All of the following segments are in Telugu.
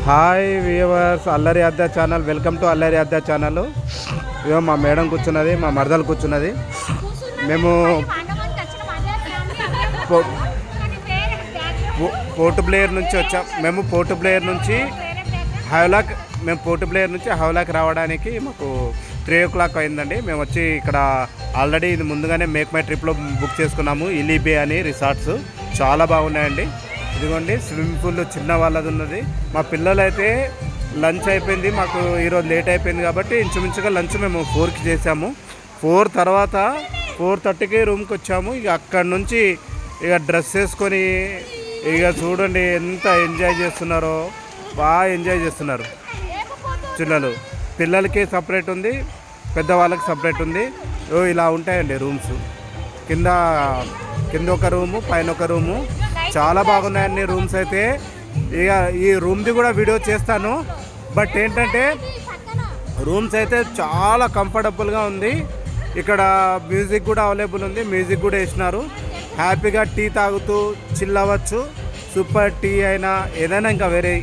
హాయ్ వ్యూవర్స్, అల్లరి అద్దా ఛానల్. వెల్కమ్ టు అల్లరి అద్దా ఛానల్. ఇవో మా మేడం కూర్చున్నది, మా మరదలు కూర్చున్నది. మేము పోర్ట్ బ్లేయర్ నుంచి వచ్చాం. మేము పోర్ట్ బ్లేయర్ నుంచి హౌలాక్ రావడానికి మాకు 3 o'clock అయిందండి. మేము వచ్చి ఇక్కడ ఆల్రెడీ ఇది ముందుగానే మేక్ మై ట్రిప్లో బుక్ చేసుకున్నాము. ఇలీబే అని రిసార్ట్స్ చాలా బాగున్నాయండి. ఇదిగోండి స్విమ్మింగ్ పూల్ చిన్న వాళ్ళది ఉన్నది. మా పిల్లలు అయితే లంచ్ అయిపోయింది, మాకు ఈరోజు లేట్ అయిపోయింది కాబట్టి ఇంచుమించుగా లంచ్ మేము 4కి చేసాము. 4 తర్వాత 4:30కి రూమ్కి వచ్చాము. ఇక అక్కడి నుంచి ఇక డ్రెస్ వేసుకొని ఇక చూడండి ఎంత ఎంజాయ్ చేస్తున్నారో. బాగా ఎంజాయ్ చేస్తున్నారు పిల్లలు. పిల్లలకి సపరేట్ ఉంది, పెద్దవాళ్ళకి సపరేట్ ఉంది. ఇలా ఉంటాయండి రూమ్స్. కింద ఒక రూము, పైన ఒక రూము. చాలా బాగున్నాయండి రూమ్స్ అయితే. ఇక ఈ రూమ్ది కూడా వీడియో చేస్తాను. బట్ ఏంటంటే రూమ్స్ అయితే చాలా కంఫర్టబుల్గా ఉంది. ఇక్కడ మ్యూజిక్ కూడా అవైలబుల్ ఉంది, మ్యూజిక్ కూడా వేసినారు. హ్యాపీగా టీ తాగుతూ చిల్ అవ్వచ్చు. సూపర్ టీ అయినా ఏదైనా ఇంకా వేరే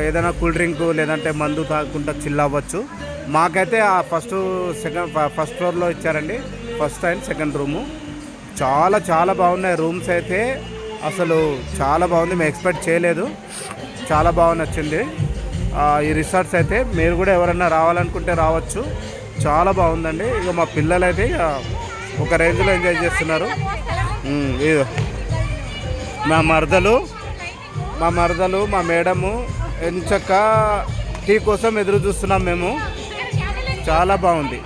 ఏదైనా కూల్ డ్రింక్ లేదంటే మందు తాగుకుంటా చిల్ అవ్వచ్చు. మాకైతే ఆ ఫస్ట్ ఫ్లోర్లో ఇచ్చారండి, ఫస్ట్ అండ్ సెకండ్ రూము. చాలా బాగున్నాయి రూమ్స్ అయితే. అసలు చాలా బాగుంది, మేము ఎక్స్పెక్ట్ చేయలేదు. చాలా బాగా నచ్చింది ఈ రిసార్ట్స్ అయితే. మీరు కూడా ఎవరన్నా రావాలనుకుంటే రావచ్చు, చాలా బాగుందండి. ఇక మా పిల్లలు అయితే ఒక రేంజ్లో ఎంజాయ్ చేస్తున్నారు. మా మరదలు మా మేడము ఎంచక్క టీ కోసం ఎదురు చూస్తున్నాం మేము. చాలా బాగుంది.